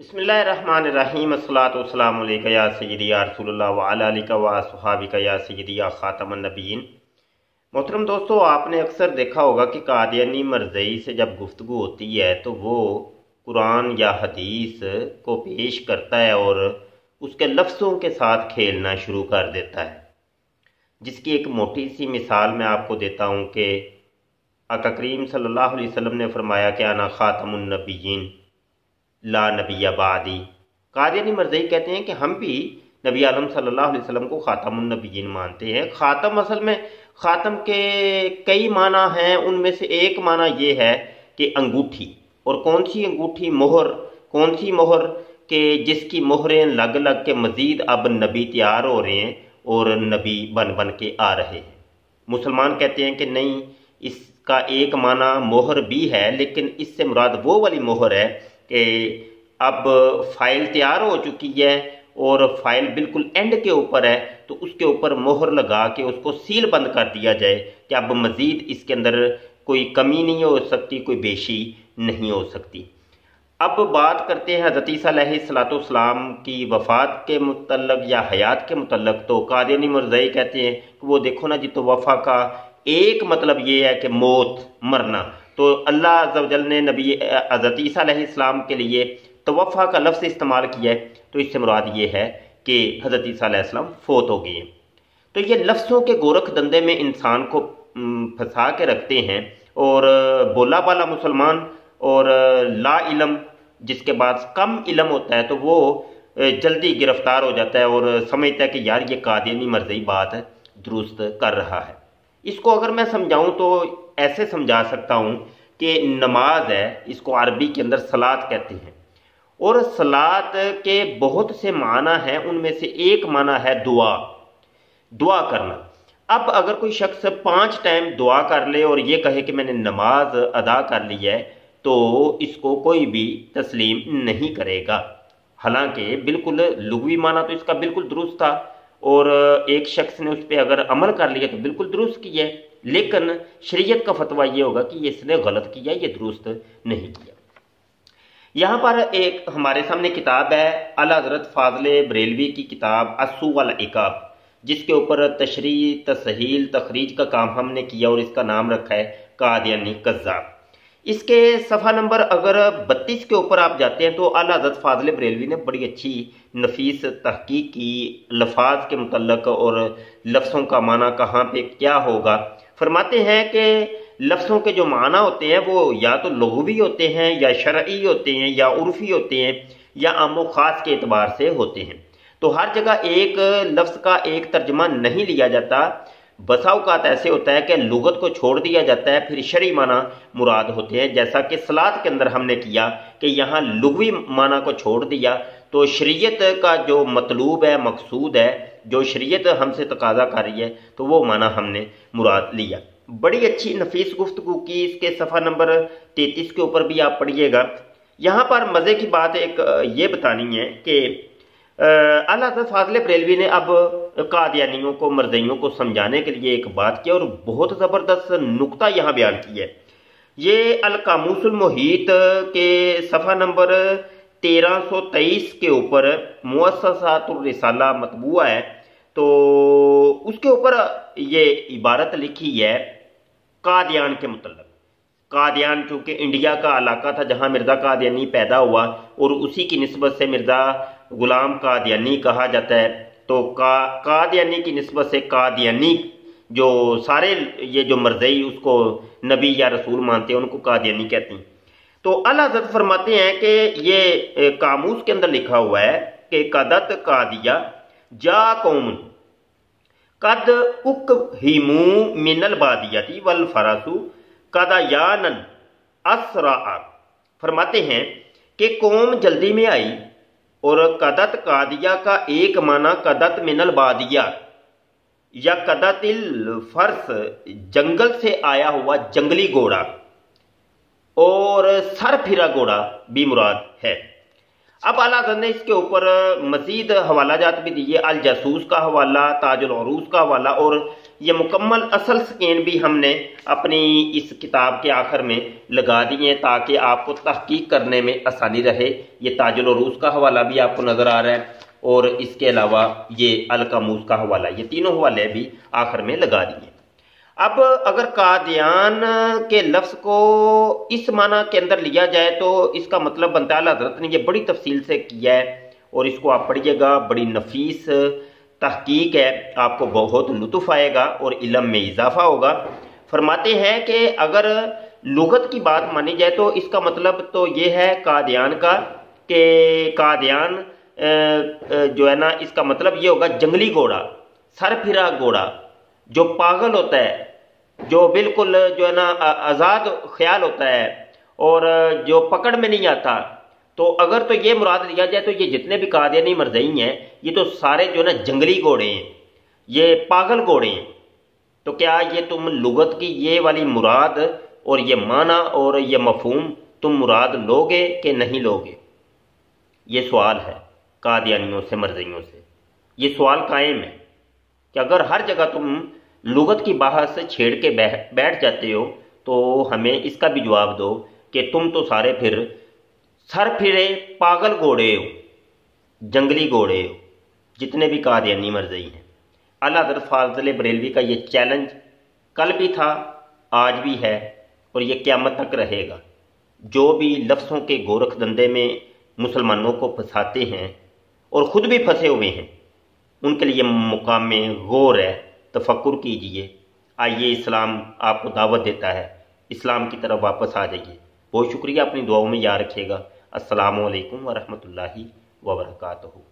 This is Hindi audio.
बिस्मिल्लाहिर्रहमानिर्रहीम अस्सलातु वस्सलामु अलैका या सय्यदी या रसूलल्लाह व अला आलिका व अस्हाबिका या सय्यदी या खातमन नबीयीन। मोहतरम दोस्तों, आपने अक्सर देखा होगा कि कादियानी मरज़ई से जब गुफ्तगू होती है तो वो कुरान या हदीस को पेश करता है और उसके लफ्ज़ों के साथ खेलना शुरू कर देता है। जिसकी एक मोटी सी मिसाल मैं आपको देता हूँ कि आका करीम सल्लल्लाहु अलैहि वसल्लम ने फरमाया कि अना खातमुन नबीयीन ला नबिया बादी। कादियानी मरज़ई कहते हैं कि हम भी नबी आलम सल्लल्लाहु अलैहि वसल्लम को खातमुन नबिय्यीन मानते हैं। खातम असल में खातम के कई माना हैं, उनमें से एक माना ये है कि अंगूठी। और कौन सी अंगूठी? मोहर। कौन सी मोहर? कि जिसकी मोहरें लग लग के मज़ीद अब नबी तैयार हो रहे हैं और नबी बन बन के आ रहे हैं। मुसलमान कहते हैं कि नहीं, इसका एक माना मोहर भी है, लेकिन इससे मुराद वो वाली मोहर है कि अब फाइल तैयार हो चुकी है और फाइल बिल्कुल एंड के ऊपर है, तो उसके ऊपर मोहर लगा के उसको सील बंद कर दिया जाए कि अब मज़ीद इसके अंदर कोई कमी नहीं हो सकती, कोई बेशी नहीं हो सकती। अब बात करते हैं हज़रत ईसा अलैहिस्सलाम की वफ़ात के मुतल्लक़ या हयात के मुतल्लक़। तो कादियानी मरज़ई कहते हैं कि वो देखो ना जी, तो वफ़ा का एक मतलब ये है कि मौत, मरना। तो अल्लाह अज़्ज़ व जल ने नबी हज़रत ईसा अलैहिस्सलाम के लिए तवफ़ा का लफ्ज़ इस्तेमाल किया है, तो इससे मुराद ये है कि हज़रत ईसा अलैहिस्सलाम फोत हो गए हैं। तो ये लफ्ज़ों के गोरख धंधे में इंसान को फंसा के रखते हैं और बोला बाला मुसलमान और ला इलम, जिसके बाद कम इलम होता है, तो वो जल्दी गिरफ्तार हो जाता है और समझता है कि यार ये कादियानी मरज़ई बात दुरुस्त कर रहा है। इसको अगर मैं समझाऊं तो ऐसे समझा सकता हूं कि नमाज है, इसको अरबी के अंदर सलात कहते हैं और सलात के बहुत से माना हैं, उनमें से एक माना है दुआ, दुआ करना। अब अगर कोई शख्स 5 टाइम दुआ कर ले और ये कहे कि मैंने नमाज अदा कर ली है, तो इसको कोई भी तस्लीम नहीं करेगा। हालांकि बिल्कुल लुग़वी माना तो इसका बिल्कुल दुरुस्त था और एक शख्स ने उस पर अगर अमल कर लिया तो बिल्कुल दुरुस्त किया है, लेकिन शरीयत का फतवा ये होगा कि इसने गलत किया, ये दुरुस्त नहीं किया। यहाँ पर एक हमारे सामने किताब है आला हज़रत फ़ाज़िल बरेलवी की किताब अस्सू वल इक़ाब, जिसके ऊपर तशरीह, तसहील, तखरीज का काम हमने किया और इसका नाम रखा है कादियानी कज़्ज़ाब। इसके सफ़ा नंबर अगर 32 के ऊपर आप जाते हैं तो आला हज़रत फ़ाज़िल बरेलवी ने बड़ी अच्छी नफीस तहकीक की लफ़ाज के मुतल्लक़ और लफ्ज़ों का माना कहाँ पे क्या होगा। फरमाते हैं कि लफ्ज़ों के जो माना होते हैं वो या तो लुग़वी होते हैं या शरई होते हैं या उर्फ़ी होते हैं या आमो ख़ास के एतबार से होते हैं। तो हर जगह एक लफ्ज़ का एक तर्जमा नहीं लिया जाता। बसा औक़ात ऐसे होता है कि लुगत को छोड़ दिया जाता है, फिर शरई माना मुराद होते हैं, जैसा कि सलात के अंदर हमने किया कि यहाँ लुग़वी माना को छोड़ दिया तो शरीयत का जो मतलूब है, मकसूद है, जो शरीयत हमसे तकाजा कर रही है, तो वो माना हमने मुराद लिया। बड़ी अच्छी नफीस गुफ्तगू की इसके सफ़ा नंबर 33 के ऊपर भी आप पढ़िएगा। यहाँ पर मज़े की बात एक ये बतानी है कि आला हज़रत फ़ाज़िल बरेलवी ने अब कादियानियों को, मरज़इयों को समझाने के लिए एक बात की और बहुत ज़बरदस्त नुक्ता यहाँ बयान किया है। ये अल कामूसुल मुहीत के सफ़ा नंबर 1323 के ऊपर मुअस्ससातुर रिसाला मतबूआ है, तो उसके ऊपर ये इबारत लिखी है कादियान के मुतल्लक़। कादियान चूँकि इंडिया का इलाका था जहाँ मिर्ज़ा कादियानी पैदा हुआ और उसी की निस्बत से मिर्ज़ा गुलाम कादियानी कहा जाता है। तो कादियानी की निस्बत से कादियानी जो सारे ये जो मरज़ई उसको नबी या रसूल मानते हैं, उनको कादियानी कहते हैं। तो अला हज़रत फरमाते हैं कि ये कामूस के अंदर लिखा हुआ है कि कदत कादिया जा कौम कद उक हिमू मिनल बादियती वल फरासु कदायानन असरा। फरमाते हैं कि कौम जल्दी में आई और कदत कादिया का एक माना कदत मिनल बादिया या कदतिल फर्स, जंगल से आया हुआ जंगली घोड़ा, और सर फिरा घोड़ा भी मुराद है। अब आला हज़रत ने इसके ऊपर मजीद हवाला जात भी दिए, अल जासूस का हवाला, ताजुल उरूस का हवाला और ये मुकम्मल असल स्कैन भी हमने अपनी इस किताब के आखिर में लगा दिए हैं ताकि आपको तहकीक करने में आसानी रहे। ये ताजुल उरूस का हवाला भी आपको नज़र आ रहा है और इसके अलावा ये अल कामूस का हवाला, ये तीनों हवाले भी आखिर में लगा दिए। अब अगर कादियान के लफ्ज़ को इस माना के अंदर लिया जाए तो इसका मतलब बनता है, हज़रत ने ये बड़ी तफसील से किया है और इसको आप पढ़िएगा, बड़ी नफीस तहकीक है, आपको बहुत लुत्फ़ आएगा और इल्म में इजाफा होगा। फरमाते हैं कि अगर लुगत की बात मानी जाए तो इसका मतलब तो ये है कादियान का कि कादियान जो है ना, इसका मतलब ये होगा जंगली घोड़ा, सरफिरा घोड़ा, जो पागल होता है, जो बिल्कुल जो है ना आज़ाद ख्याल होता है और जो पकड़ में नहीं आता। तो अगर तो ये मुराद लिया जाए तो ये जितने भी कादियानी मरज़ई हैं ये तो सारे जो है ना जंगली घोड़े हैं, ये पागल घोड़े हैं। तो क्या ये तुम लुगत की ये वाली मुराद और ये माना और ये मफहूम तुम मुराद लोगे कि नहीं लोगे? ये सवाल है कादियानियों से, मरज़इयों से। ये सवाल कायम है कि अगर हर जगह तुम लुगत की बहस से छेड़ के बैठ जाते हो तो हमें इसका भी जवाब दो कि तुम तो सारे फिर सर फिरे पागल घोड़े हो, जंगली घोड़े हो, जितने भी कादियानी मरज़ई हैं। आला हज़रत फाज़िल बरेलवी का ये चैलेंज कल भी था, आज भी है और ये क़यामत तक रहेगा। जो भी लफ्ज़ों के गोरख धंधे में मुसलमानों को फंसाते हैं और ख़ुद भी फंसे हुए हैं, उनके लिए मुकाम में गौर है, तफक्कुर कीजिए। आइए, इस्लाम आपको दावत देता है, इस्लाम की तरफ वापस आ जाइए। बहुत शुक्रिया, अपनी दुआओं में याद रखिएगा। अस्सलामु अलैकुम व रहमतुल्लाहि व बरकातहू।